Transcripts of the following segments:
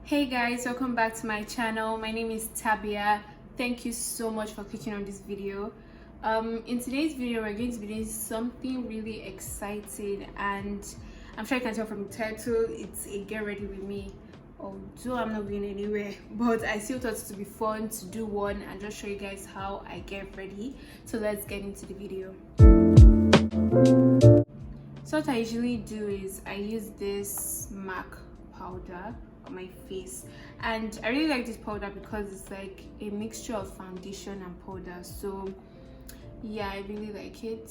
Hey guys, welcome back to my channel. My name is Tabia. Thank you so much for clicking on this video. In today's video we're going to be doing something really exciting, and I'm sure you can tell from the title it's a get ready with me. Although I'm not going anywhere, but I still thought it would be fun to do one and just show you guys how I get ready. So let's get into the video. So what I usually do is I use this MAC powder on my face, and I really like this powder because it's like a mixture of foundation and powder. So yeah, I really like it.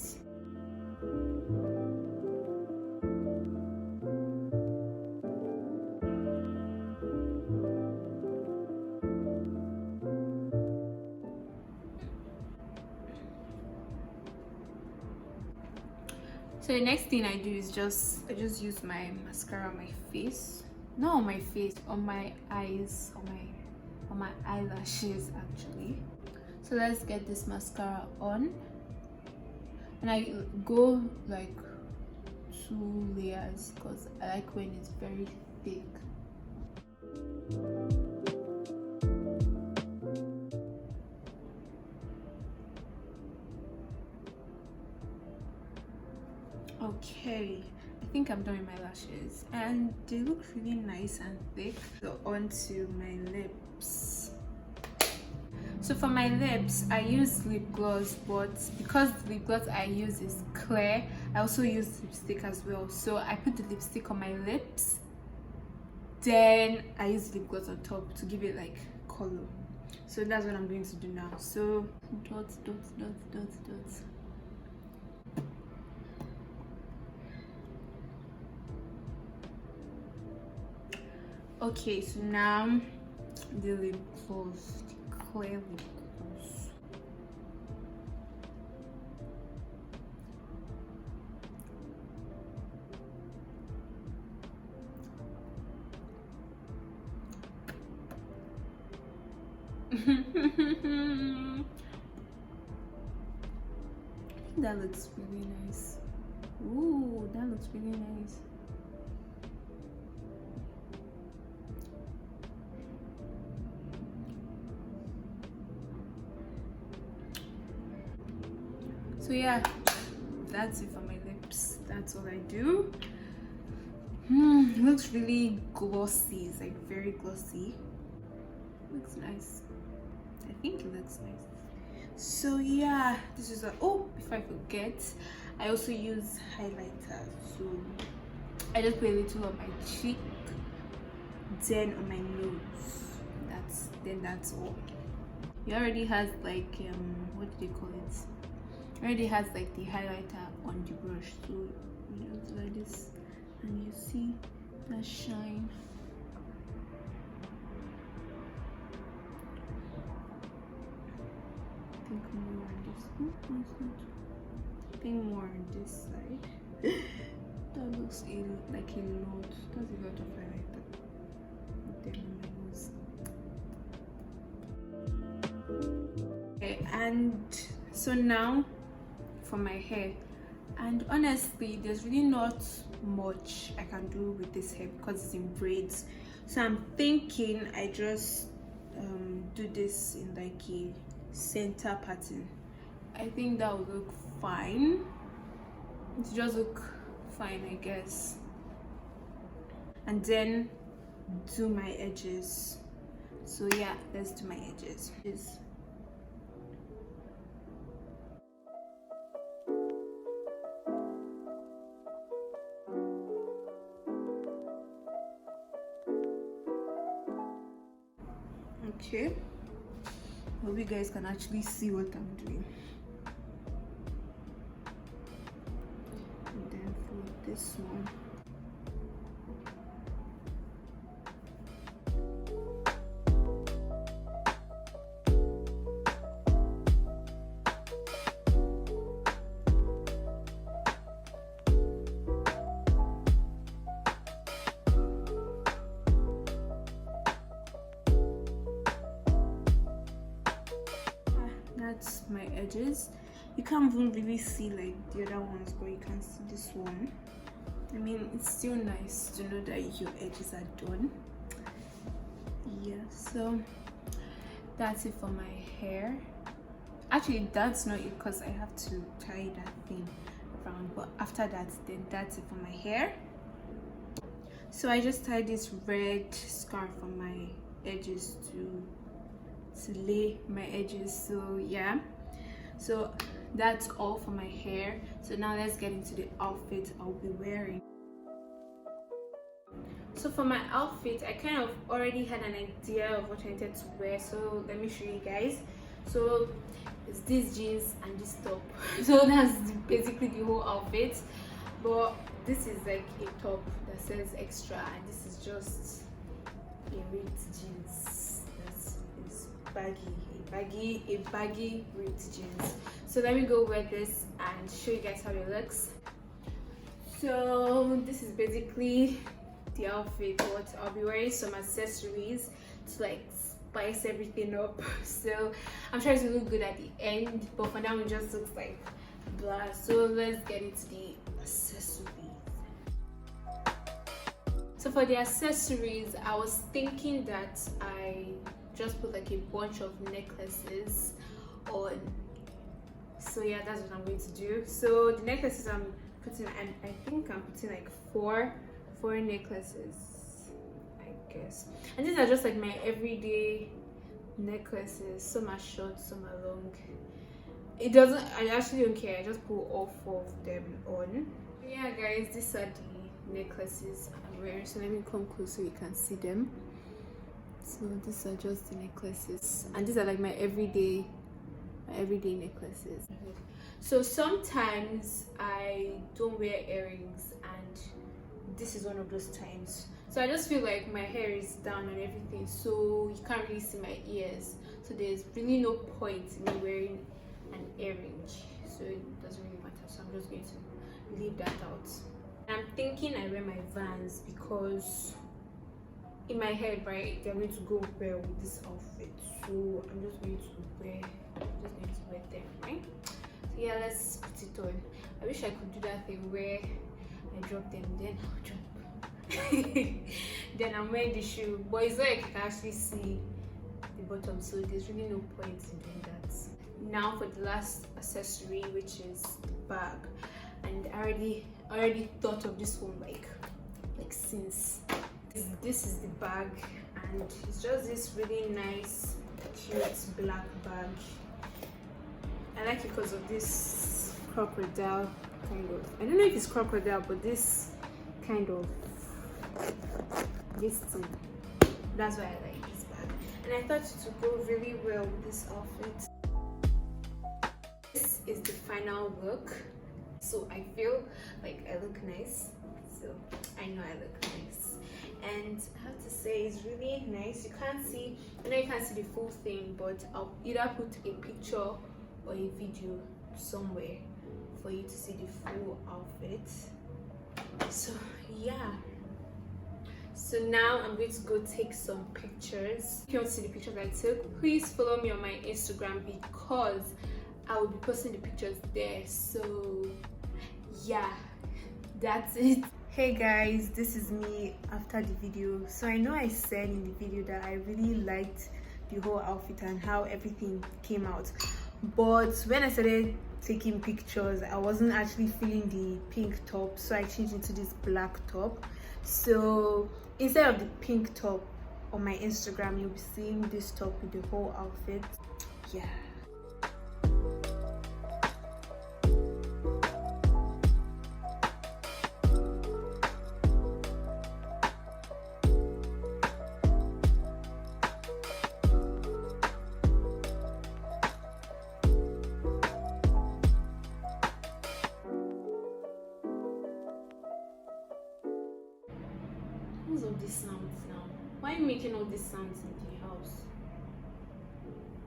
So the next thing I do is I just use my mascara on my face. Not on my face, on my eyes, on my eyelashes actually. So let's get this mascara on, and I go like 2 layers because I like when it's very thick. Okay, I think I'm done with my lashes and they look really nice and thick. So onto my lips. So for my lips I use lip gloss, but because the lip gloss I use is clear, I also use lipstick as well. So I put the lipstick on my lips, then I use lip gloss on top to give it like color. So that's what I'm going to do now. So dots, dots, dots, dots, dots. Okay, so now the lip gloss, the clear lip gloss. That looks really nice. Ooh, that looks really nice. So yeah, that's it for my lips. That's all I do. It looks really glossy. It's like very glossy. Looks nice. I think it looks nice. So yeah, this is oh, before I forget, I also use highlighter. So I just put a little on my cheek, then on my nose. That's all. It already has like what do they call it? Already has like the highlighter on the brush, so you just like this and you see that shine. I think more on this. I think more on this side. That looks like a lot. That's a lot of highlighter. Then on my nose. Okay, and so now for my hair, and honestly there's really not much I can do with this hair because it's in braids. So I'm thinking I just do this in like a center pattern. I think that will look fine. It just look fine, I guess. And then do my edges. So yeah, let's do my edges. Okay, hope you guys can actually see what I'm doing. And then for this one, that's my edges. You can't even really see like the other ones, but you can see this one. I mean, it's still nice to know that your edges are done. so that's it for my hair. Actually, that's not it because I have to tie that thing around, but after that, then that's it for my hair. So I just tied this red scarf on my edges to lay my edges. So yeah, so that's all for my hair. So now let's get into the outfit I'll be wearing. So for my outfit, I kind of already had an idea of what I wanted to wear, so let me show you guys. So it's these jeans and this top. So that's basically the whole outfit, but this is like a top that says extra, and this is just a ripped jeans that is baggy, a baggy ripped jeans. So let me go wear this and show you guys how it looks. So this is basically the outfit, but I'll be wearing some accessories to like spice everything up. So I'm trying to look good at the end, but for now it just looks like blah. So let's get into the accessories. So for the accessories, I was thinking that I just put like a bunch of necklaces on. So yeah, that's what I'm going to do. So the necklaces I'm putting, and I think I'm putting like four necklaces, I guess. And these are just like my everyday necklaces. Some are short, some are long. It doesn't, I actually don't care. I just put all four of them on. Yeah guys, these are the necklaces I'm wearing. So let me come close so you can see them. So these are just the necklaces, and these are like my everyday necklaces. So sometimes I don't wear earrings, and this is one of those times. So I just feel like my hair is down and everything, so you can't really see my ears, so there's really no point in me wearing an earring, so it doesn't really matter. So I'm just going to leave that out. I'm thinking I wear my Vans because in my head, right, they're going to go well with this outfit, so I'm just going to wear them, right? So yeah, let's put it on. I wish I could do that thing where I drop them, then I'll jump. Then I'm wearing the shoe, but it's like you can actually see the bottom, so there's really no point in doing that. Now for the last accessory, which is the bag, and I already thought of this one like since. This is the bag, and it's just this really nice, cute black bag. I like it because of this crocodile kind of. I don't know if it's crocodile, but this kind of this thing. That's why I like this bag, and I thought it would go really well with this outfit. This is the final look, so I feel like I look nice. So I know I look nice, and I have to say it's really nice. You can't see, I know you can't see the full thing, but I'll either put a picture or a video somewhere for you to see the full outfit. So yeah, so now I'm going to go take some pictures. If you want to see the pictures I took, please follow me on my Instagram because I will be posting the pictures there. So yeah, that's it. Hey guys, this is me after the video. So I know I said in the video that I really liked the whole outfit and how everything came out, but when I started taking pictures, I wasn't actually feeling the pink top, so I changed into this black top. So instead of the pink top on my Instagram, you'll be seeing this top with the whole outfit. Yeah. What's all these sounds now? Why are you making all these sounds in the house?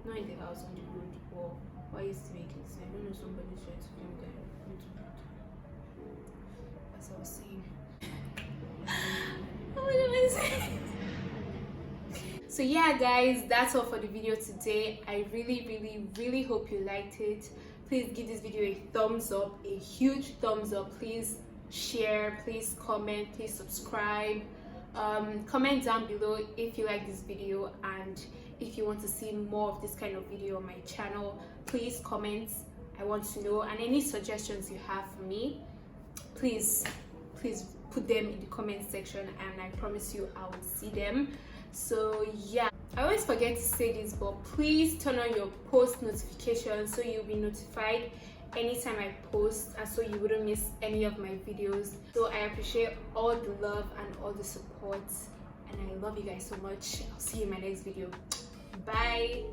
Not in the house, on the road. Or why are you still making sounds? I don't know, somebody's trying to film that. As I was saying. What am I saying? So yeah guys, that's all for the video today. I really hope you liked it. Please give this video a thumbs up, a huge thumbs up. Please share, please comment, please subscribe. Comment down below if you like this video, and if you want to see more of this kind of video on my channel. Please comment. I want to know, and any suggestions you have for me, please put them in the comment section, and I promise you I will see them. So yeah, I always forget to say this, but please turn on your post notifications so you'll be notified anytime I post, and so you wouldn't miss any of my videos. So I appreciate all the love and all the support, and I love you guys so much. I'll see you in my next video. Bye.